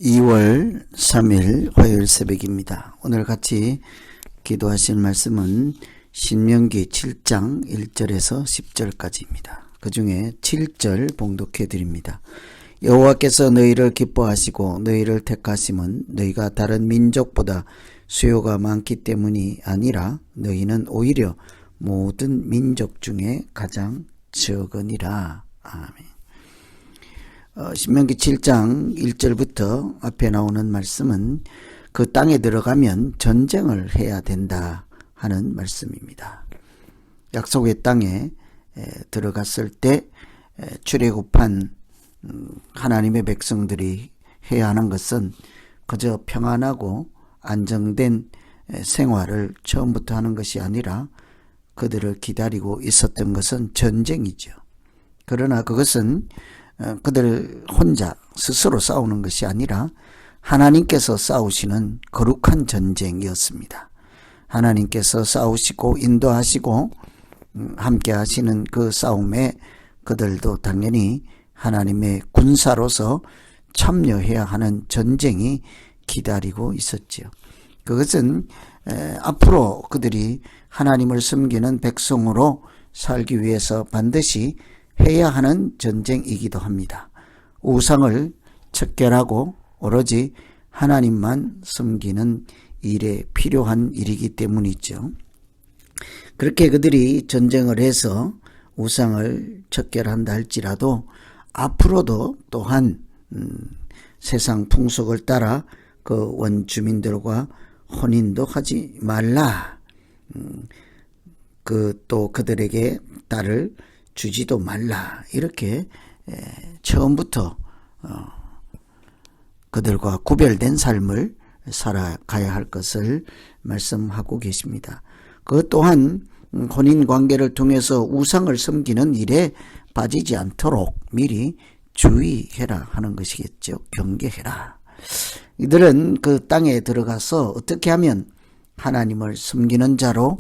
2월 3일 화요일 새벽입니다. 오늘 같이 기도하실 말씀은 신명기 7장 1절에서 10절까지입니다. 그 중에 7절 봉독해 드립니다. 여호와께서 너희를 기뻐하시고 너희를 택하심은 너희가 다른 민족보다 수요가 많기 때문이 아니라 너희는 오히려 모든 민족 중에 가장 적으니라. 아멘. 신명기 7장 1절부터 앞에 나오는 말씀은 그 땅에 들어가면 전쟁을 해야 된다 하는 말씀입니다. 약속의 땅에 들어갔을 때 출애굽한 하나님의 백성들이 해야 하는 것은 그저 평안하고 안정된 생활을 처음부터 하는 것이 아니라 그들을 기다리고 있었던 것은 전쟁이죠. 그러나 그것은 그들 혼자 스스로 싸우는 것이 아니라 하나님께서 싸우시는 거룩한 전쟁이었습니다. 하나님께서 싸우시고 인도하시고 함께 하시는 그 싸움에 그들도 당연히 하나님의 군사로서 참여해야 하는 전쟁이 기다리고 있었지요. 그것은 앞으로 그들이 하나님을 섬기는 백성으로 살기 위해서 반드시 해야 하는 전쟁이기도 합니다. 우상을 척결하고 오로지 하나님만 섬기는 일에 필요한 일이기 때문이죠. 그렇게 그들이 전쟁을 해서 우상을 척결한다 할지라도 앞으로도 또한 세상 풍속을 따라 그 원주민들과 혼인도 하지 말라. 또 그들에게 딸을 주지도 말라. 이렇게 처음부터 그들과 구별된 삶을 살아가야 할 것을 말씀하고 계십니다. 그 또한 혼인관계를 통해서 우상을 섬기는 일에 빠지지 않도록 미리 주의해라 하는 것이겠죠. 경계해라. 이들은 그 땅에 들어가서 어떻게 하면 하나님을 섬기는 자로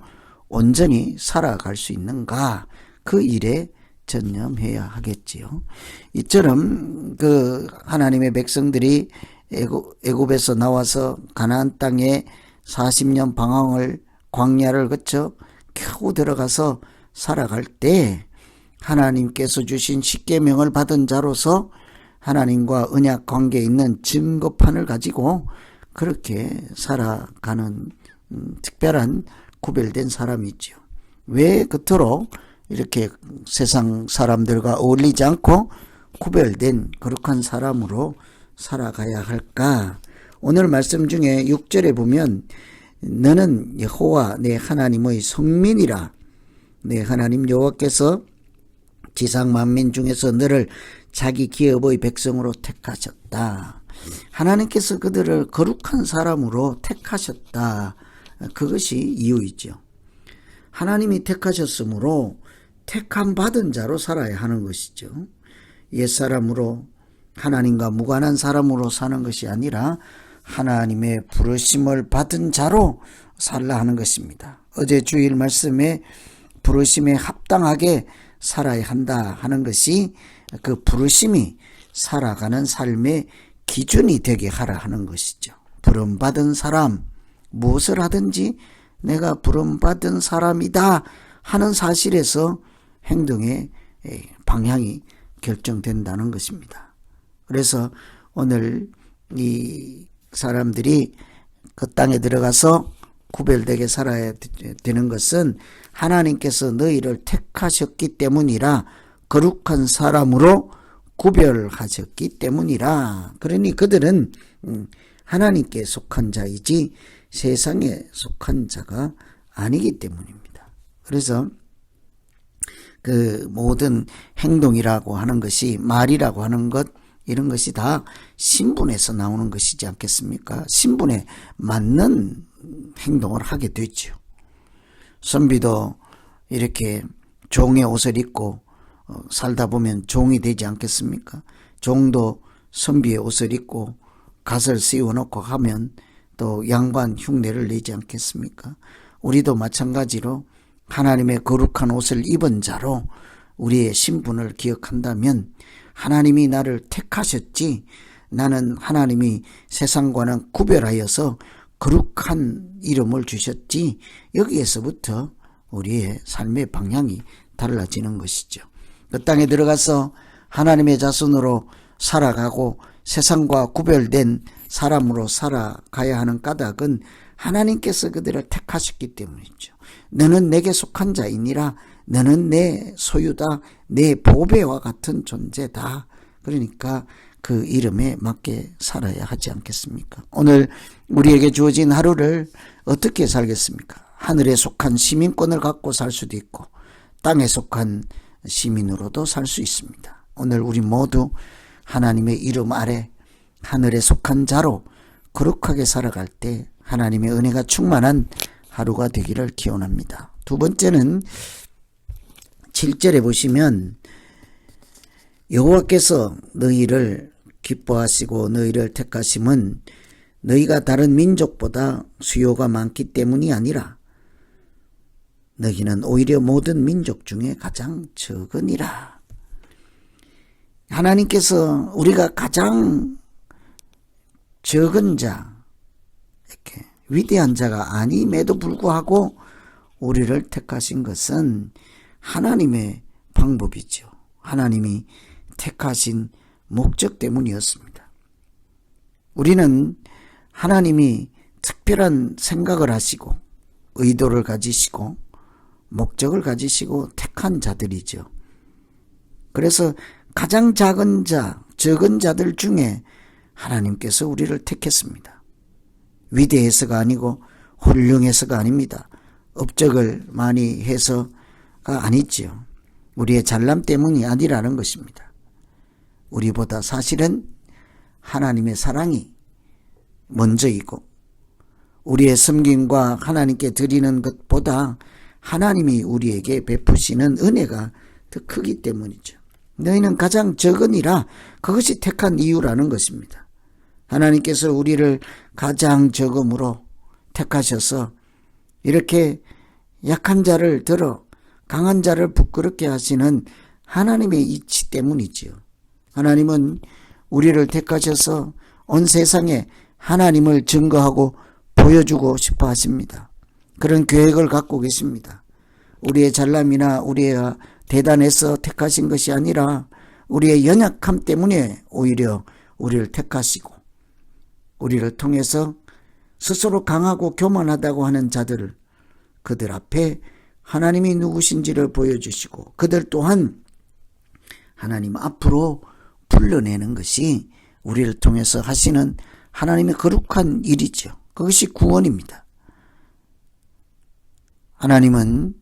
온전히 살아갈 수 있는가, 그 일에 전념해야 하겠지요. 이처럼 그 하나님의 백성들이 애굽에서 나와서 가나안 땅에 40년 방황을 광야를 거쳐 겨우 들어가서 살아갈 때 하나님께서 주신 십계명을 받은 자로서 하나님과 언약 관계에 있는 증거판을 가지고 그렇게 살아가는 특별한 구별된 사람이죠. 왜 그토록 이렇게 세상 사람들과 어울리지 않고 구별된 거룩한 사람으로 살아가야 할까? 오늘 말씀 중에 6절에 보면 너는 여호와 내 하나님의 성민이라. 내 하나님 여호와께서 지상 만민 중에서 너를 자기 기업의 백성으로 택하셨다. 하나님께서 그들을 거룩한 사람으로 택하셨다. 그것이 이유이죠. 하나님이 택하셨으므로 택함 받은 자로 살아야 하는 것이죠. 옛사람으로 하나님과 무관한 사람으로 사는 것이 아니라 하나님의 부르심을 받은 자로 살라 하는 것입니다. 어제 주일 말씀에 부르심에 합당하게 살아야 한다 하는 것이 그 부르심이 살아가는 삶의 기준이 되게 하라 하는 것이죠. 부름받은 사람, 무엇을 하든지 내가 부름받은 사람이다 하는 사실에서 행동의 방향이 결정된다는 것입니다. 그래서 오늘 이 사람들이 그 땅에 들어가서 구별되게 살아야 되는 것은 하나님께서 너희를 택하셨기 때문이라, 거룩한 사람으로 구별하셨기 때문이라. 그러니 그들은 하나님께 속한 자이지 세상에 속한 자가 아니기 때문입니다. 그래서 그 모든 행동이라고 하는 것이, 말이라고 하는 것, 이런 것이 다 신분에서 나오는 것이지 않겠습니까? 신분에 맞는 행동을 하게 되죠. 선비도 이렇게 종의 옷을 입고 살다 보면 종이 되지 않겠습니까? 종도 선비의 옷을 입고 갓을 씌워놓고 하면 또 양반 흉내를 내지 않겠습니까? 우리도 마찬가지로 하나님의 거룩한 옷을 입은 자로 우리의 신분을 기억한다면 하나님이 나를 택하셨지 나는 하나님이 세상과는 구별하여서 거룩한 이름을 주셨지, 여기에서부터 우리의 삶의 방향이 달라지는 것이죠. 그 땅에 들어가서 하나님의 자손으로 살아가고 세상과 구별된 사람으로 살아가야 하는 까닭은 하나님께서 그들을 택하셨기 때문이죠. 너는 내게 속한 자이니라. 너는 내 소유다. 내 보배와 같은 존재다. 그러니까 그 이름에 맞게 살아야 하지 않겠습니까? 오늘 우리에게 주어진 하루를 어떻게 살겠습니까? 하늘에 속한 시민권을 갖고 살 수도 있고 땅에 속한 시민으로도 살 수 있습니다. 오늘 우리 모두 하나님의 이름 아래 하늘에 속한 자로 거룩하게 살아갈 때 하나님의 은혜가 충만한 하루가 되기를 기원합니다. 두 번째는 7절에 보시면 여호와께서 너희를 기뻐하시고 너희를 택하심은 너희가 다른 민족보다 수요가 많기 때문이 아니라 너희는 오히려 모든 민족 중에 가장 적으니라. 하나님께서 우리가 가장 적은 자, 이렇게 위대한 자가 아님에도 불구하고 우리를 택하신 것은 하나님의 방법이죠. 하나님이 택하신 목적 때문이었습니다. 우리는 하나님이 특별한 생각을 하시고 의도를 가지시고 목적을 가지시고 택한 자들이죠. 그래서 가장 작은 자, 적은 자들 중에 하나님께서 우리를 택했습니다. 위대해서가 아니고 훌륭해서가 아닙니다. 업적을 많이 해서가 아니지요. 우리의 잘남 때문이 아니라는 것입니다. 우리보다 사실은 하나님의 사랑이 먼저이고 우리의 섬김과 하나님께 드리는 것보다 하나님이 우리에게 베푸시는 은혜가 더 크기 때문이죠. 너희는 가장 적으니라. 그것이 택한 이유라는 것입니다. 하나님께서 우리를 가장 적음으로 택하셔서 이렇게 약한 자를 들어 강한 자를 부끄럽게 하시는 하나님의 이치 때문이지요. 하나님은 우리를 택하셔서 온 세상에 하나님을 증거하고 보여주고 싶어 하십니다. 그런 계획을 갖고 계십니다. 우리의 잘남이나 우리의 대단해서 택하신 것이 아니라 우리의 연약함 때문에 오히려 우리를 택하시고 우리를 통해서 스스로 강하고 교만하다고 하는 자들을 그들 앞에 하나님이 누구신지를 보여주시고 그들 또한 하나님 앞으로 불러내는 것이 우리를 통해서 하시는 하나님의 거룩한 일이죠. 그것이 구원입니다. 하나님은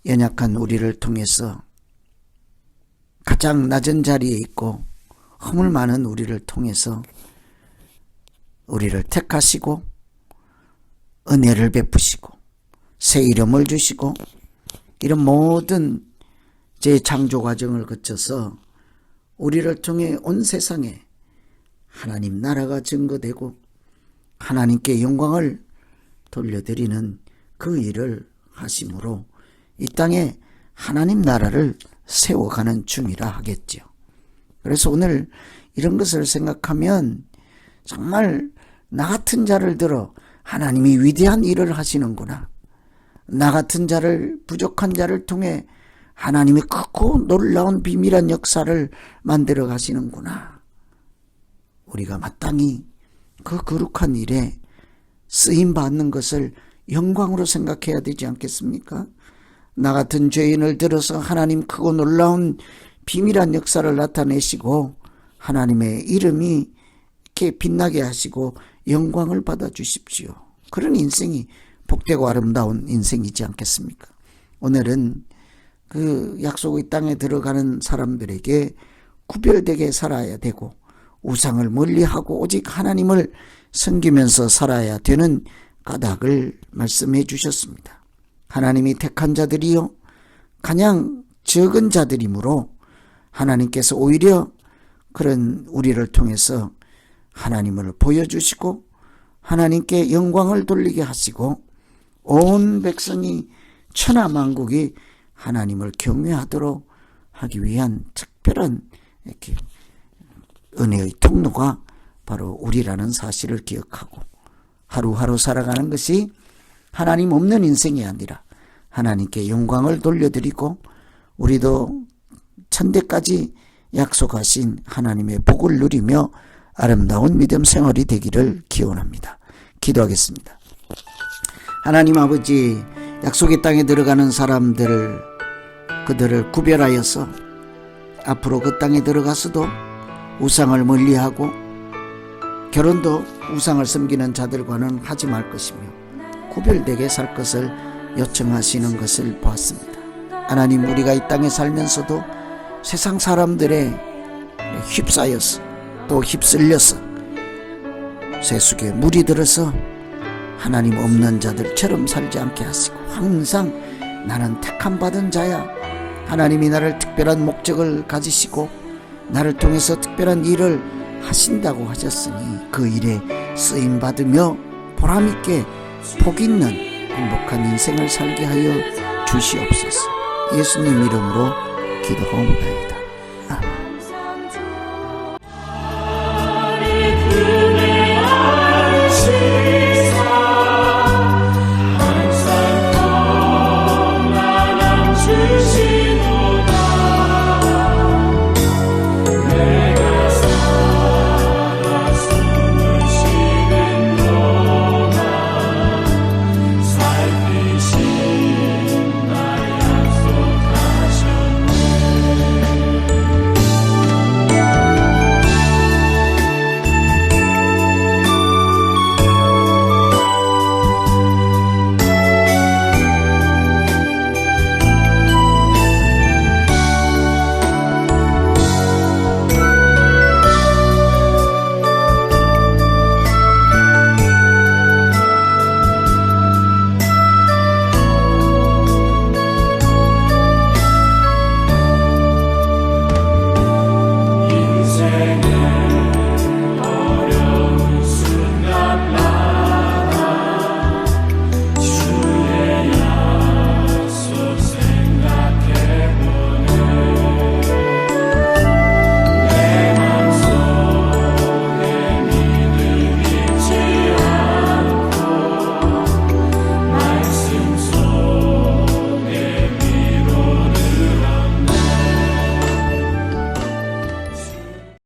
연약한 우리를 통해서 가장 낮은 자리에 있고 허물 많은 우리를 통해서 우리를 택하시고 은혜를 베푸시고 새 이름을 주시고 이런 모든 재창조 과정을 거쳐서 우리를 통해 온 세상에 하나님 나라가 증거되고 하나님께 영광을 돌려드리는 그 일을 하심으로 이 땅에 하나님 나라를 세워가는 중이라 하겠죠. 그래서 오늘 이런 것을 생각하면 정말 나 같은 자를 들어 하나님이 위대한 일을 하시는구나. 나 같은 자를, 부족한 자를 통해 하나님이 크고 놀라운 비밀한 역사를 만들어 가시는구나. 우리가 마땅히 그 거룩한 일에 쓰임받는 것을 영광으로 생각해야 되지 않겠습니까? 나 같은 죄인을 들어서 하나님 크고 놀라운 비밀한 역사를 나타내시고 하나님의 이름이 이렇게 빛나게 하시고 영광을 받아 주십시오. 그런 인생이 복되고 아름다운 인생이지 않겠습니까? 오늘은 그 약속의 땅에 들어가는 사람들에게 구별되게 살아야 되고 우상을 멀리하고 오직 하나님을 섬기면서 살아야 되는 까닭을 말씀해 주셨습니다. 하나님이 택한 자들이요 가장 적은 자들이므로 하나님께서 오히려 그런 우리를 통해서 하나님을 보여주시고 하나님께 영광을 돌리게 하시고 온 백성이 천하만국이 하나님을 경외하도록 하기 위한 특별한 이렇게 은혜의 통로가 바로 우리라는 사실을 기억하고 하루하루 살아가는 것이 하나님 없는 인생이 아니라 하나님께 영광을 돌려드리고 우리도 천대까지 약속하신 하나님의 복을 누리며 아름다운 믿음 생활이 되기를 기원합니다. 기도하겠습니다. 하나님 아버지, 약속의 땅에 들어가는 사람들을 그들을 구별하여서 앞으로 그 땅에 들어가서도 우상을 멀리하고 결혼도 우상을 섬기는 자들과는 하지 말 것이며 구별되게 살 것을 요청하시는 것을 보았습니다. 하나님, 우리가 이 땅에 살면서도 세상 사람들의 휩싸여서 또 휩쓸려서 세속에 물이 들어서 하나님 없는 자들처럼 살지 않게 하시고 항상 나는 택함 받은 자야, 하나님이 나를 특별한 목적을 가지시고 나를 통해서 특별한 일을 하신다고 하셨으니 그 일에 쓰임받으며 보람있게 복있는 행복한 인생을 살게 하여 주시옵소서. 예수님 이름으로 기도하옵나이다.